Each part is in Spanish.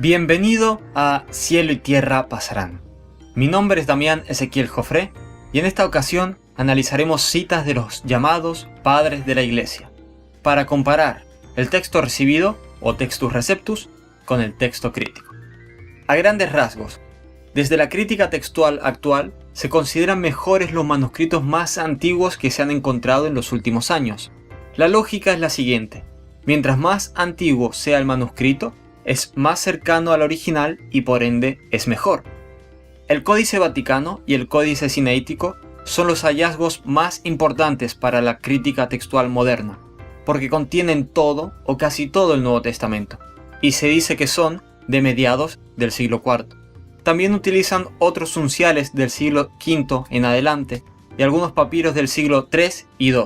Bienvenido a Cielo y Tierra Pasarán. Mi nombre es Damián Ezequiel Jofré y en esta ocasión analizaremos citas de los llamados padres de la Iglesia para comparar el texto recibido o textus receptus con el texto crítico. A grandes rasgos, desde la crítica textual actual se consideran mejores los manuscritos más antiguos que se han encontrado en los últimos años. La lógica es la siguiente: mientras más antiguo sea el manuscrito, es más cercano al original y por ende es mejor. El Códice Vaticano y el Códice Sinaítico son los hallazgos más importantes para la crítica textual moderna, porque contienen todo o casi todo el Nuevo Testamento, y se dice que son de mediados del siglo IV. También utilizan otros unciales del siglo V en adelante y algunos papiros del siglo III y II.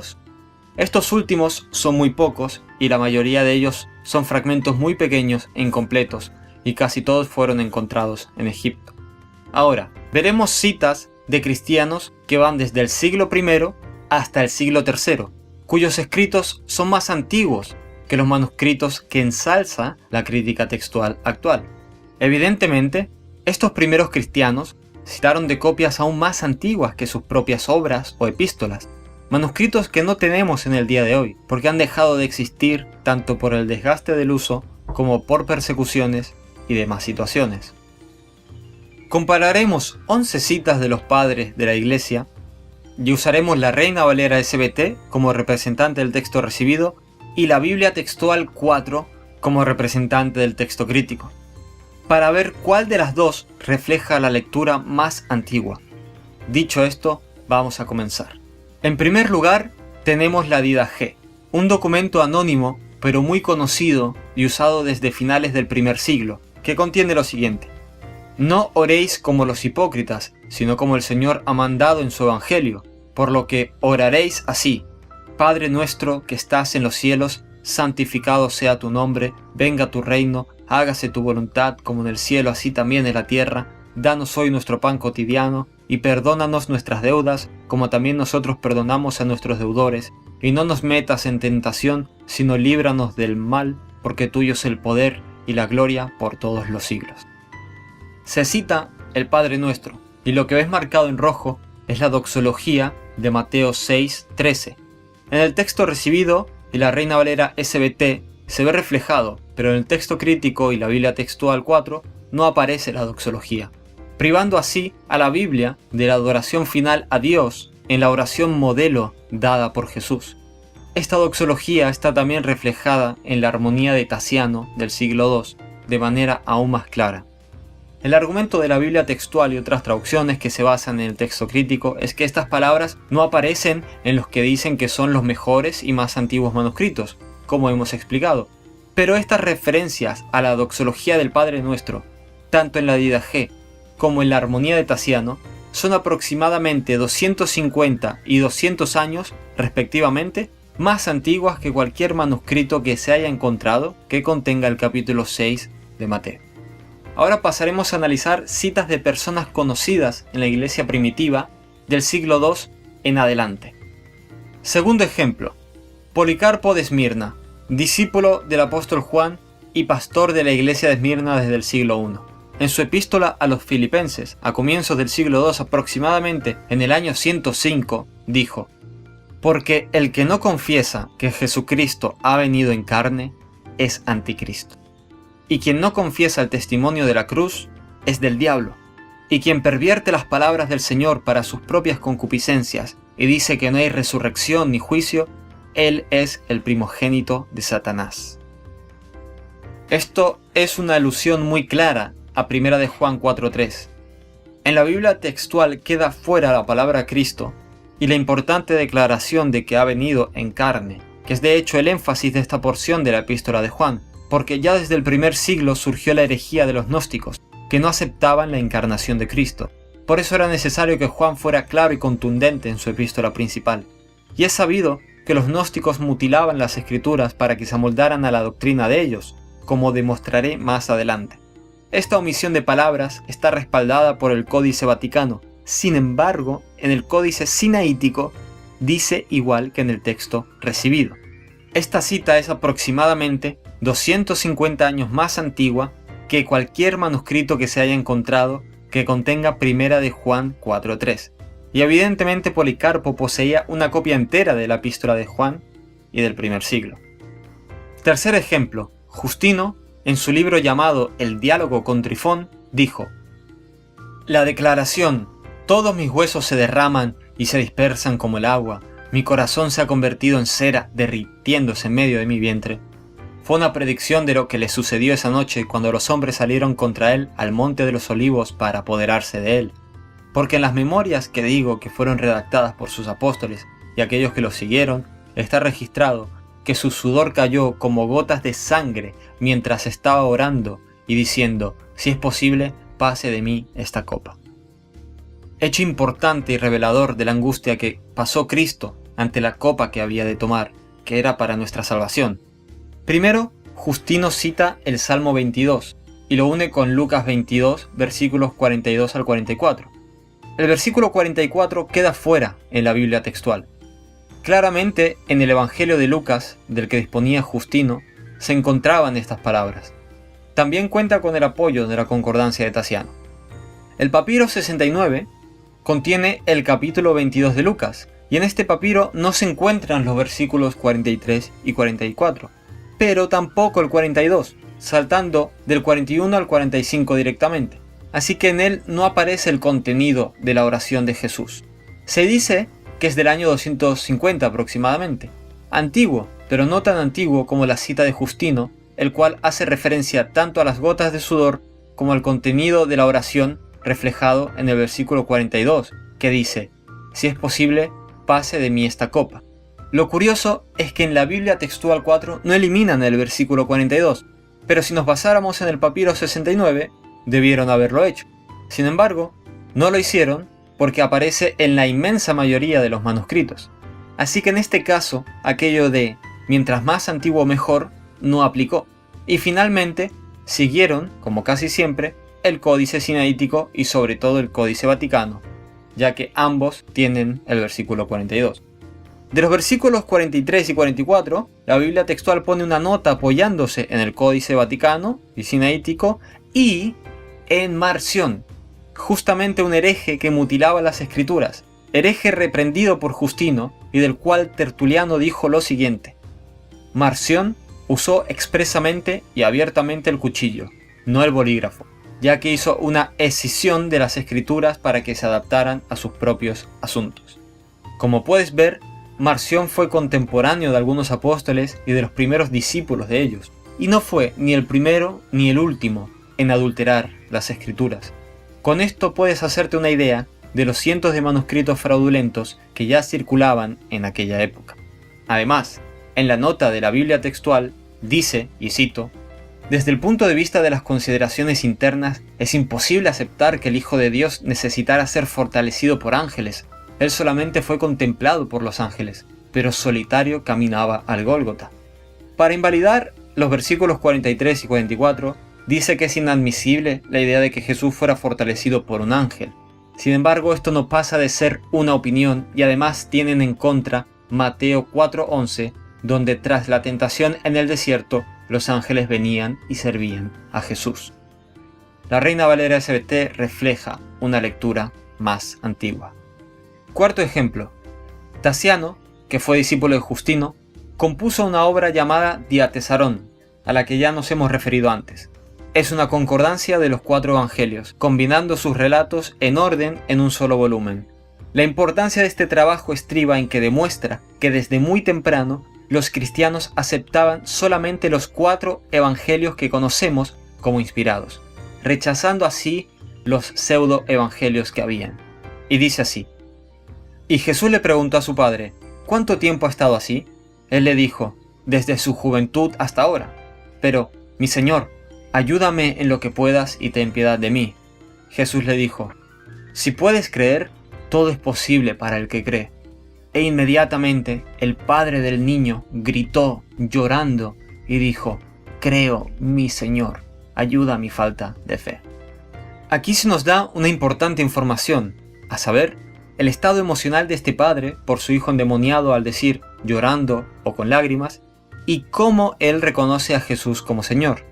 Estos últimos son muy pocos y la mayoría de ellos son fragmentos muy pequeños e incompletos, y casi todos fueron encontrados en Egipto. Ahora, veremos citas de cristianos que van desde el siglo I hasta el siglo III, cuyos escritos son más antiguos que los manuscritos que ensalza la crítica textual actual. Evidentemente, estos primeros cristianos citaron de copias aún más antiguas que sus propias obras o epístolas, manuscritos que no tenemos en el día de hoy, porque han dejado de existir tanto por el desgaste del uso como por persecuciones y demás situaciones. Compararemos 11 citas de los padres de la Iglesia y usaremos la Reina Valera SBT como representante del texto recibido y la Biblia Textual 4 como representante del texto crítico, para ver cuál de las dos refleja la lectura más antigua. Dicho esto, vamos a comenzar. En primer lugar, tenemos la Didaché, un documento anónimo pero muy conocido y usado desde finales del primer siglo, que contiene lo siguiente: no oréis como los hipócritas, sino como el Señor ha mandado en su Evangelio, por lo que oraréis así: Padre nuestro que estás en los cielos, santificado sea tu nombre, venga tu reino, hágase tu voluntad como en el cielo así también en la tierra. Danos hoy nuestro pan cotidiano, y perdónanos nuestras deudas, como también nosotros perdonamos a nuestros deudores, y no nos metas en tentación, sino líbranos del mal, porque tuyo es el poder y la gloria por todos los siglos. Se cita el Padre Nuestro, y lo que ves marcado en rojo es la doxología de Mateo 6:13. En el texto recibido y la Reina Valera SBT se ve reflejado, pero en el texto crítico y la Biblia Textual 4 no aparece la doxología, privando así a la Biblia de la adoración final a Dios en la oración modelo dada por Jesús. Esta doxología está también reflejada en la armonía de Tasiano del siglo II de manera aún más clara. El argumento de la Biblia textual y otras traducciones que se basan en el texto crítico es que estas palabras no aparecen en los que dicen que son los mejores y más antiguos manuscritos, como hemos explicado. Pero estas referencias a la doxología del Padre Nuestro, tanto en la Didaché como en la armonía de Tasiano, son aproximadamente 250 y 200 años, respectivamente, más antiguas que cualquier manuscrito que se haya encontrado que contenga el capítulo 6 de Mateo. Ahora pasaremos a analizar citas de personas conocidas en la iglesia primitiva del siglo II en adelante. Segundo ejemplo: Policarpo de Esmirna, discípulo del apóstol Juan y pastor de la iglesia de Esmirna desde el siglo I. En su epístola a los Filipenses, a comienzos del siglo II aproximadamente en el año 105, dijo: porque el que no confiesa que Jesucristo ha venido en carne es anticristo. Y quien no confiesa el testimonio de la cruz es del diablo. Y quien pervierte las palabras del Señor para sus propias concupiscencias y dice que no hay resurrección ni juicio, él es el primogénito de Satanás. Esto es una alusión muy clara a 1 de Juan 4:3. En la Biblia textual queda fuera la palabra Cristo y la importante declaración de que ha venido en carne, que es de hecho el énfasis de esta porción de la epístola de Juan, porque ya desde el primer siglo surgió la herejía de los gnósticos, que no aceptaban la encarnación de Cristo. Por eso era necesario que Juan fuera claro y contundente en su epístola principal. Y es sabido que los gnósticos mutilaban las escrituras para que se amoldaran a la doctrina de ellos, como demostraré más adelante. Esta omisión de palabras está respaldada por el Códice Vaticano. Sin embargo, en el Códice Sinaítico dice igual que en el texto recibido. Esta cita es aproximadamente 250 años más antigua que cualquier manuscrito que se haya encontrado que contenga Primera de Juan 4:3. Y evidentemente Policarpo poseía una copia entera de la epístola de Juan y del primer siglo. Tercer ejemplo, Justino, en su libro llamado El diálogo con Trifón, dijo: la declaración «todos mis huesos se derraman y se dispersan como el agua, mi corazón se ha convertido en cera derritiéndose en medio de mi vientre», fue una predicción de lo que le sucedió esa noche cuando los hombres salieron contra él al monte de los olivos para apoderarse de él. Porque en las memorias que digo que fueron redactadas por sus apóstoles y aquellos que los siguieron, está registrado que su sudor cayó como gotas de sangre mientras estaba orando y diciendo: si es posible, pase de mí esta copa. Hecho importante y revelador de la angustia que pasó Cristo ante la copa que había de tomar, que era para nuestra salvación. Primero, Justino cita el Salmo 22 y lo une con Lucas 22, versículos 42 al 44. El versículo 44 queda fuera en la Biblia textual. Claramente, en el Evangelio de Lucas, del que disponía Justino, se encontraban estas palabras. También cuenta con el apoyo de la concordancia de Tasiano. El papiro 69 contiene el capítulo 22 de Lucas, y en este papiro no se encuentran los versículos 43 y 44, pero tampoco el 42, saltando del 41 al 45 directamente. Así que en él no aparece el contenido de la oración de Jesús. Se dice que es del año 250 aproximadamente. Antiguo, pero no tan antiguo como la cita de Justino, el cual hace referencia tanto a las gotas de sudor como al contenido de la oración reflejado en el versículo 42, que dice: si es posible, pase de mí esta copa. Lo curioso es que en la Biblia textual 4 no eliminan el versículo 42, pero si nos basáramos en el papiro 69, debieron haberlo hecho. Sin embargo, no lo hicieron porque aparece en la inmensa mayoría de los manuscritos. Así que en este caso, aquello de mientras más antiguo mejor no aplicó. Y finalmente, siguieron, como casi siempre, el Códice Sinaítico y sobre todo el Códice Vaticano, ya que ambos tienen el versículo 42. De los versículos 43 y 44, la Biblia textual pone una nota apoyándose en el Códice Vaticano y Sinaítico y en Marción, justamente un hereje que mutilaba las escrituras, hereje reprendido por Justino y del cual Tertuliano dijo lo siguiente: Marción usó expresamente y abiertamente el cuchillo, no el bolígrafo, ya que hizo una escisión de las escrituras para que se adaptaran a sus propios asuntos. Como puedes ver, Marción fue contemporáneo de algunos apóstoles y de los primeros discípulos de ellos, y no fue ni el primero ni el último en adulterar las escrituras. Con esto puedes hacerte una idea de los cientos de manuscritos fraudulentos que ya circulaban en aquella época. Además, en la nota de la Biblia textual dice, y cito: desde el punto de vista de las consideraciones internas, es imposible aceptar que el Hijo de Dios necesitara ser fortalecido por ángeles. Él solamente fue contemplado por los ángeles, pero solitario caminaba al Gólgota. Para invalidar los versículos 43 y 44, dice que es inadmisible la idea de que Jesús fuera fortalecido por un ángel. Sin embargo, esto no pasa de ser una opinión y además tienen en contra Mateo 4:11, donde tras la tentación en el desierto, los ángeles venían y servían a Jesús. La Reina Valera SBT refleja una lectura más antigua. Cuarto ejemplo. Tasiano, que fue discípulo de Justino, compuso una obra llamada Diatesarón, a la que ya nos hemos referido antes. Es una concordancia de los 4 evangelios, combinando sus relatos en orden en un solo volumen. La importancia de este trabajo estriba en que demuestra que desde muy temprano los cristianos aceptaban solamente los 4 evangelios que conocemos como inspirados, rechazando así los pseudo-evangelios que habían. Y dice así: y Jesús le preguntó a su padre: ¿cuánto tiempo ha estado así? Él le dijo: desde su juventud hasta ahora. Pero, mi Señor, ayúdame en lo que puedas y ten piedad de mí. Jesús le dijo: si puedes creer, todo es posible para el que cree. E inmediatamente el padre del niño gritó llorando y dijo: creo, mi Señor, ayuda a mi falta de fe. Aquí se nos da una importante información, a saber, el estado emocional de este padre por su hijo endemoniado al decir llorando o con lágrimas, y cómo él reconoce a Jesús como Señor.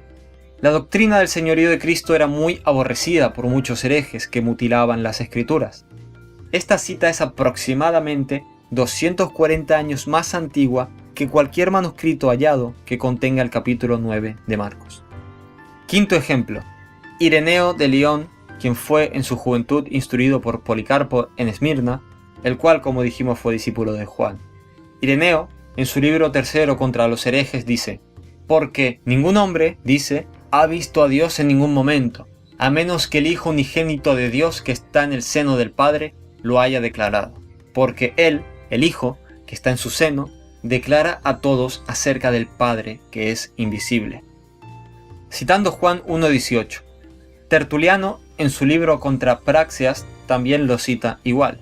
La doctrina del señorío de Cristo era muy aborrecida por muchos herejes que mutilaban las escrituras. Esta cita es aproximadamente 240 años más antigua que cualquier manuscrito hallado que contenga el capítulo 9 de Marcos. Quinto ejemplo. Ireneo de León, quien fue en su juventud instruido por Policarpo en Esmirna, el cual, como dijimos, fue discípulo de Juan. Ireneo, en su libro tercero contra los herejes, dice: porque ningún hombre, dice, ha visto a Dios en ningún momento, a menos que el Hijo unigénito de Dios que está en el seno del Padre lo haya declarado. Porque Él, el Hijo, que está en su seno, declara a todos acerca del Padre que es invisible. Citando Juan 1:18. Tertuliano, en su libro Contra Praxeas, también lo cita igual.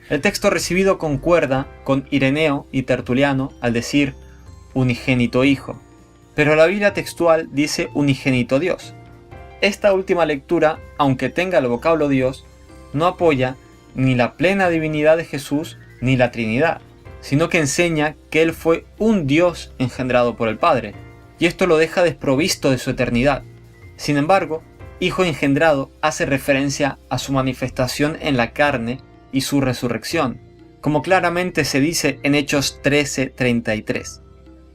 El texto recibido concuerda con Ireneo y Tertuliano al decir unigénito Hijo, pero la Biblia textual dice unigénito Dios. Esta última lectura, aunque tenga el vocablo Dios, no apoya ni la plena divinidad de Jesús ni la Trinidad, sino que enseña que Él fue un Dios engendrado por el Padre, y esto lo deja desprovisto de su eternidad. Sin embargo, Hijo engendrado hace referencia a su manifestación en la carne y su resurrección, como claramente se dice en Hechos 13:33.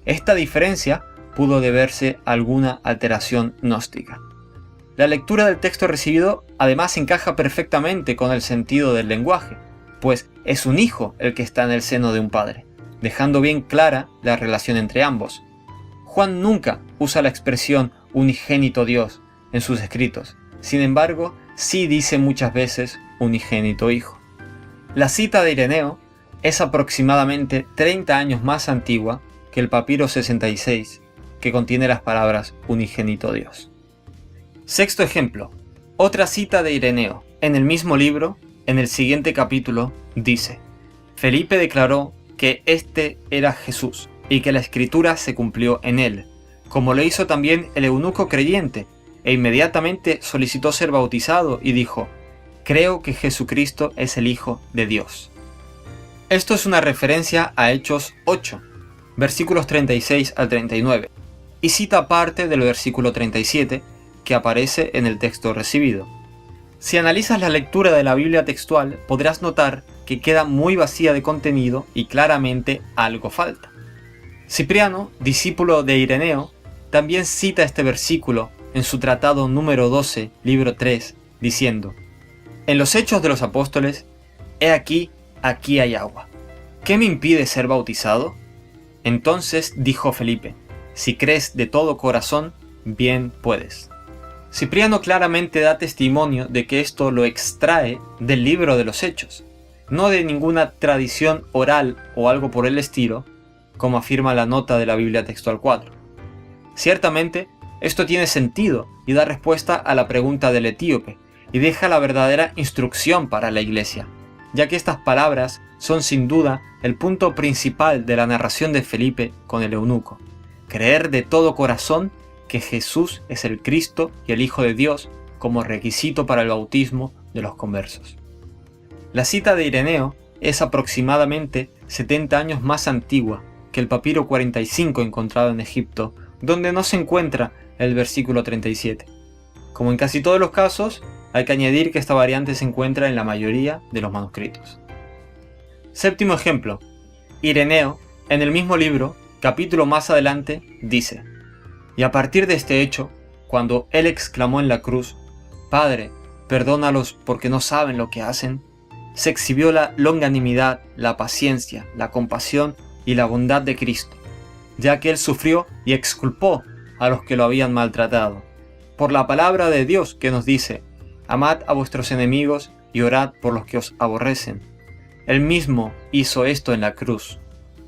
Esta diferencia pudo deberse a alguna alteración gnóstica. La lectura del texto recibido además encaja perfectamente con el sentido del lenguaje, pues es un hijo el que está en el seno de un padre, dejando bien clara la relación entre ambos. Juan nunca usa la expresión unigénito Dios en sus escritos, sin embargo, sí dice muchas veces unigénito Hijo. La cita de Ireneo es aproximadamente 30 años más antigua que el papiro 66, que contiene las palabras unigénito Dios. Sexto ejemplo. Otra cita de Ireneo, en el mismo libro, en el siguiente capítulo, dice: Felipe declaró que este era Jesús, y que la escritura se cumplió en él, como lo hizo también el eunuco creyente, e inmediatamente solicitó ser bautizado y dijo: creo que Jesucristo es el Hijo de Dios. Esto es una referencia a Hechos 8, versículos 36 al 39, y cita parte del versículo 37 que aparece en el texto recibido. Si analizas la lectura de la Biblia textual, podrás notar que queda muy vacía de contenido y claramente algo falta. Cipriano, discípulo de Ireneo, también cita este versículo en su tratado número 12, libro 3, diciendo: en los Hechos de los Apóstoles, he aquí hay agua. ¿Qué me impide ser bautizado? Entonces dijo Felipe: si crees de todo corazón, bien puedes. Cipriano claramente da testimonio de que esto lo extrae del libro de los Hechos, no de ninguna tradición oral o algo por el estilo, como afirma la nota de la Biblia textual 4. Ciertamente, esto tiene sentido y da respuesta a la pregunta del etíope, y deja la verdadera instrucción para la iglesia, ya que estas palabras son sin duda el punto principal de la narración de Felipe con el eunuco: creer de todo corazón que Jesús es el Cristo y el Hijo de Dios como requisito para el bautismo de los conversos. La cita de Ireneo es aproximadamente 70 años más antigua que el papiro 45 encontrado en Egipto, donde no se encuentra el versículo 37. Como en casi todos los casos, hay que añadir que esta variante se encuentra en la mayoría de los manuscritos. Séptimo ejemplo. Ireneo, en el mismo libro, capítulo más adelante, dice: y a partir de este hecho, cuando él exclamó en la cruz: Padre, perdónalos porque no saben lo que hacen, se exhibió la longanimidad, la paciencia, la compasión y la bondad de Cristo, ya que él sufrió y exculpó a los que lo habían maltratado, por la palabra de Dios que nos dice: amad a vuestros enemigos y orad por los que os aborrecen. Él mismo hizo esto en la cruz,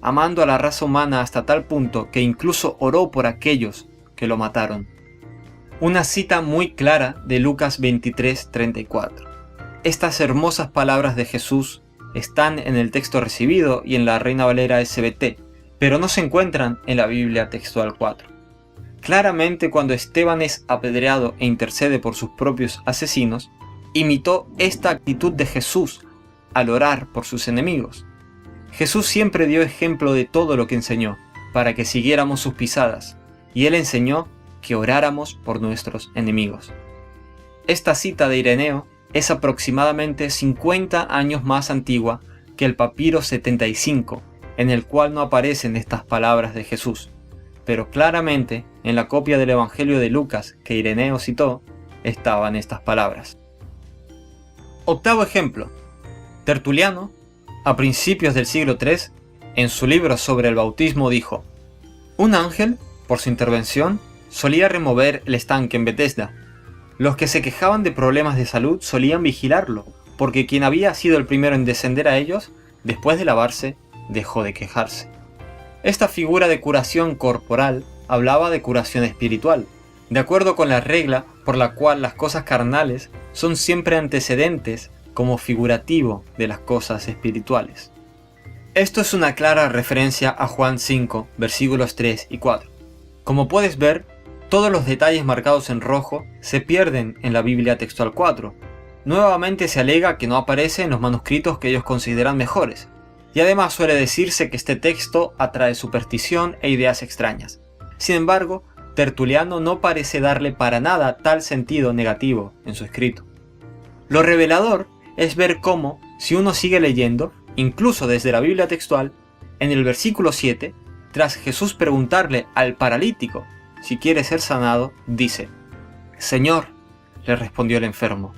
amando a la raza humana hasta tal punto que incluso oró por aquellos que lo mataron. Una cita muy clara de Lucas 23:34. Estas hermosas palabras de Jesús están en el texto recibido y en la Reina Valera SBT, pero no se encuentran en la Biblia textual 4. Claramente, cuando Esteban es apedreado e intercede por sus propios asesinos, imitó esta actitud de Jesús al orar por sus enemigos. Jesús siempre dio ejemplo de todo lo que enseñó, para que siguiéramos sus pisadas, y él enseñó que oráramos por nuestros enemigos. Esta cita de Ireneo es aproximadamente 50 años más antigua que el papiro 75, en el cual no aparecen estas palabras de Jesús, pero claramente en la copia del Evangelio de Lucas que Ireneo citó, estaban estas palabras. Octavo ejemplo. Tertuliano, a principios del siglo III, en su libro sobre el bautismo dijo: un ángel, por su intervención, solía remover el estanque en Betesda. Los que se quejaban de problemas de salud solían vigilarlo, porque quien había sido el primero en descender a ellos, después de lavarse, dejó de quejarse. Esta figura de curación corporal hablaba de curación espiritual, de acuerdo con la regla por la cual las cosas carnales son siempre antecedentes como figurativo de las cosas espirituales. Esto es una clara referencia a Juan 5, versículos 3 y 4. Como puedes ver, todos los detalles marcados en rojo se pierden en la Biblia textual 4. Nuevamente se alega que no aparece en los manuscritos que ellos consideran mejores, y además suele decirse que este texto atrae superstición e ideas extrañas. Sin embargo, Tertuliano no parece darle para nada tal sentido negativo en su escrito. Lo revelador es ver cómo, si uno sigue leyendo, incluso desde la Biblia textual, en el versículo 7, tras Jesús preguntarle al paralítico si quiere ser sanado, dice: Señor, le respondió el enfermo,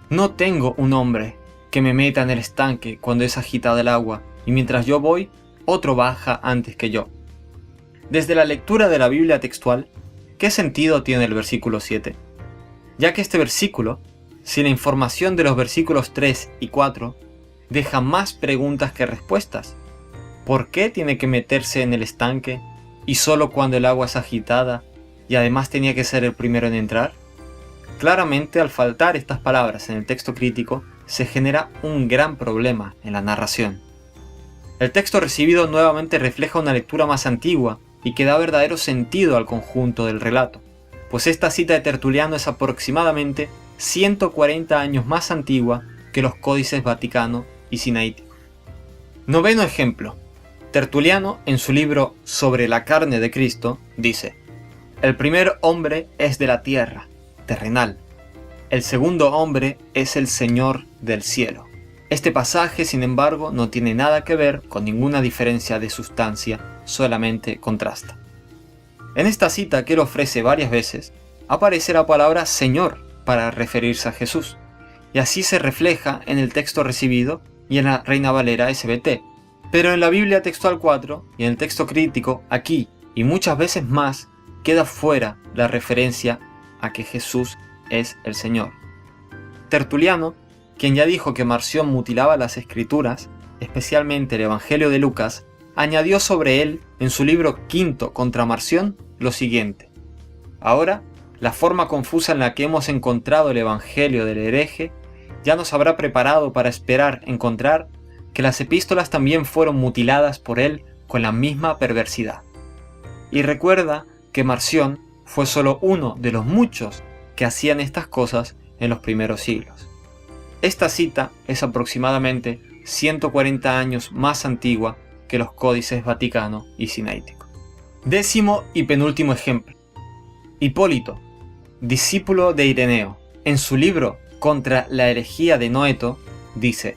no tengo un hombre que me meta en el estanque cuando es agitada el agua, y mientras yo voy, otro baja antes que yo. Desde la lectura de la Biblia textual, ¿qué sentido tiene el versículo 7? Ya que este versículo, sin la información de los versículos 3 y 4, deja más preguntas que respuestas. ¿Por qué tiene que meterse en el estanque y solo cuando el agua es agitada, y además tenía que ser el primero en entrar? Claramente, al faltar estas palabras en el texto crítico, se genera un gran problema en la narración. El texto recibido nuevamente refleja una lectura más antigua y que da verdadero sentido al conjunto del relato, pues esta cita de Tertuliano es aproximadamente 140 años más antigua que los códices Vaticano y Sinaítico. Noveno ejemplo. Tertuliano, en su libro Sobre la carne de Cristo, dice: el primer hombre es de la tierra, terrenal. El segundo hombre es el Señor del cielo. Este pasaje, sin embargo, no tiene nada que ver con ninguna diferencia de sustancia, solamente contrasta. En esta cita, que él ofrece varias veces, aparece la palabra Señor para referirse a Jesús, y así se refleja en el texto recibido y en la Reina Valera SBT. Pero en la Biblia textual 4 y en el texto crítico, aquí y muchas veces más, queda fuera la referencia a que Jesús es el Señor. Tertuliano, quien ya dijo que Marción mutilaba las Escrituras, especialmente el Evangelio de Lucas, añadió sobre él, en su libro quinto contra Marción, lo siguiente: ahora, la forma confusa en la que hemos encontrado el Evangelio del hereje ya nos habrá preparado para esperar encontrar que las epístolas también fueron mutiladas por él con la misma perversidad. Y recuerda que Marción fue solo uno de los muchos que hacían estas cosas en los primeros siglos. Esta cita es aproximadamente 140 años más antigua que los códices Vaticano y Sinaítico. Décimo y penúltimo ejemplo. Hipólito, discípulo de Ireneo, en su libro Contra la herejía de Noeto, dice: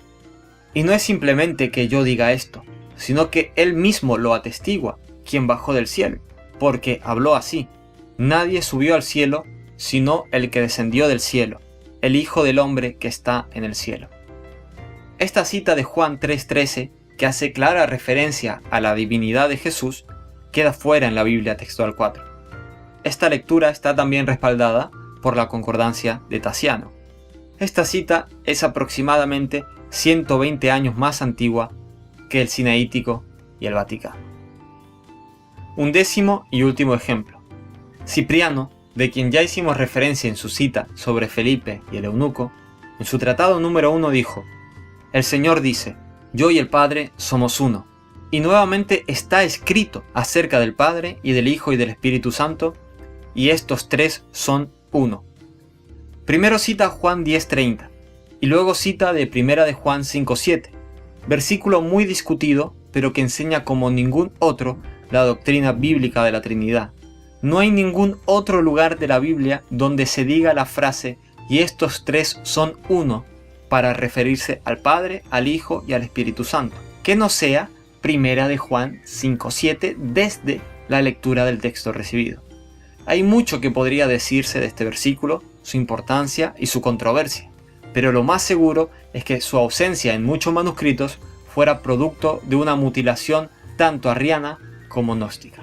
y no es simplemente que yo diga esto, sino que él mismo lo atestigua, quien bajó del cielo, porque habló así: nadie subió al cielo, sino el que descendió del cielo, el Hijo del Hombre que está en el cielo. Esta cita de Juan 3:13, que hace clara referencia a la divinidad de Jesús, queda fuera en la Biblia textual 4. Esta lectura está también respaldada por la concordancia de Tasiano. Esta cita es aproximadamente 120 años más antigua que el Sinaítico y el Vaticano. Un décimo y último ejemplo. Cipriano, de quien ya hicimos referencia en su cita sobre Felipe y el eunuco, en su tratado número 1 dijo: el Señor dice, yo y el Padre somos uno. Y nuevamente está escrito acerca del Padre y del Hijo y del Espíritu Santo, y estos tres son uno. Primero cita Juan 10:30, y luego cita de Primera de Juan 5:7, versículo muy discutido, pero que enseña como ningún otro la doctrina bíblica de la Trinidad, No hay ningún otro lugar de la Biblia donde se diga la frase "y estos tres son uno" para referirse al Padre, al Hijo y al Espíritu Santo, que no sea 1 de Juan 5:7 desde la lectura del texto recibido. Hay mucho que podría decirse de este versículo, su importancia y su controversia, pero lo más seguro es que su ausencia en muchos manuscritos fuera producto de una mutilación tanto arriana como gnóstica.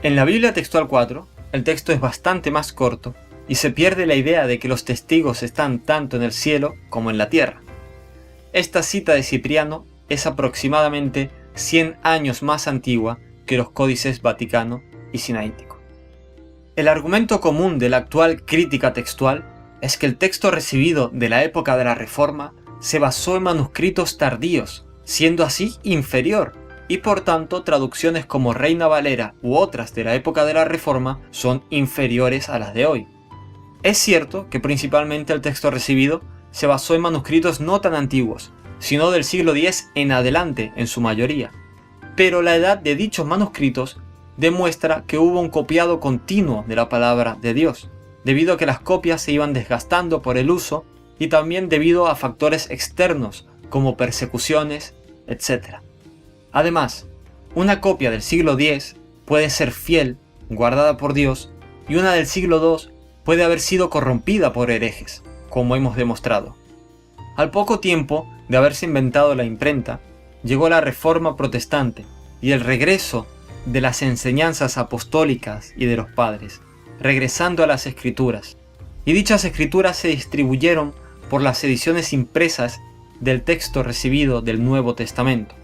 En la Biblia Textual 4, el texto es bastante más corto y se pierde la idea de que los testigos están tanto en el cielo como en la tierra. Esta cita de Cipriano es aproximadamente 100 años más antigua que los códices Vaticano y Sinaítico. El argumento común de la actual crítica textual es que el texto recibido de la época de la Reforma se basó en manuscritos tardíos, siendo así inferior, y por tanto traducciones como Reina Valera u otras de la época de la Reforma son inferiores a las de hoy. Es cierto que principalmente el texto recibido se basó en manuscritos no tan antiguos, sino del siglo X en adelante en su mayoría, pero la edad de dichos manuscritos demuestra que hubo un copiado continuo de la palabra de Dios, debido a que las copias se iban desgastando por el uso y también debido a factores externos como persecuciones, etc. Además, una copia del siglo X puede ser fiel, guardada por Dios, y una del siglo II puede haber sido corrompida por herejes, como hemos demostrado. Al poco tiempo de haberse inventado la imprenta, llegó la Reforma Protestante y el regreso de las enseñanzas apostólicas y de los padres, regresando a las Escrituras, y dichas Escrituras se distribuyeron por las ediciones impresas del texto recibido del Nuevo Testamento.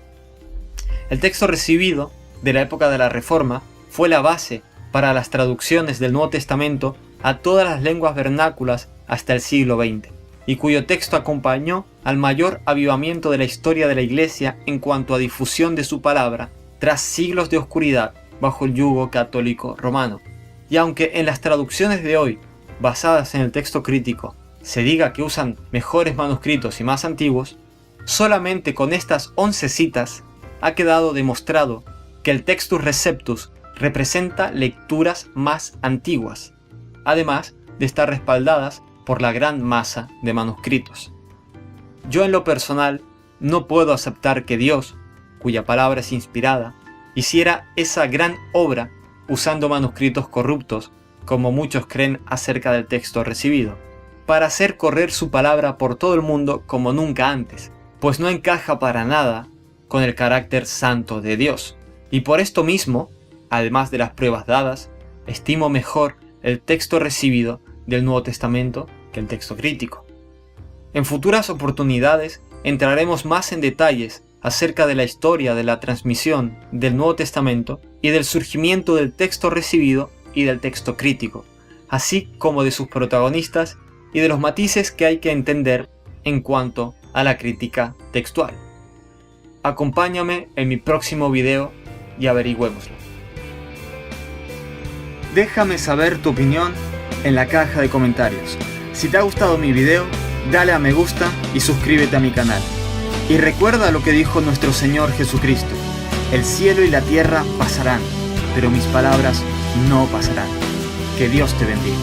El texto recibido de la época de la Reforma fue la base para las traducciones del Nuevo Testamento a todas las lenguas vernáculas hasta el siglo XX, y cuyo texto acompañó al mayor avivamiento de la historia de la Iglesia en cuanto a difusión de su palabra tras siglos de oscuridad bajo el yugo católico romano. Y aunque en las traducciones de hoy, basadas en el texto crítico, se diga que usan mejores manuscritos y más antiguos, solamente con estas 11 citas ha quedado demostrado que el Textus Receptus representa lecturas más antiguas, además de estar respaldadas por la gran masa de manuscritos. Yo en lo personal no puedo aceptar que Dios, cuya palabra es inspirada, hiciera esa gran obra usando manuscritos corruptos, como muchos creen acerca del texto recibido, para hacer correr su palabra por todo el mundo como nunca antes, pues no encaja para nada con el carácter santo de Dios. Y por esto mismo, además de las pruebas dadas, estimo mejor el texto recibido del Nuevo Testamento que el texto crítico. En futuras oportunidades entraremos más en detalles acerca de la historia de la transmisión del Nuevo Testamento y del surgimiento del texto recibido y del texto crítico, así como de sus protagonistas y de los matices que hay que entender en cuanto a la crítica textual. Acompáñame en mi próximo video y averigüémoslo. Déjame saber tu opinión en la caja de comentarios. Si te ha gustado mi video, dale a me gusta y suscríbete a mi canal. Y recuerda lo que dijo nuestro Señor Jesucristo: el cielo y la tierra pasarán, pero mis palabras no pasarán. Que Dios te bendiga.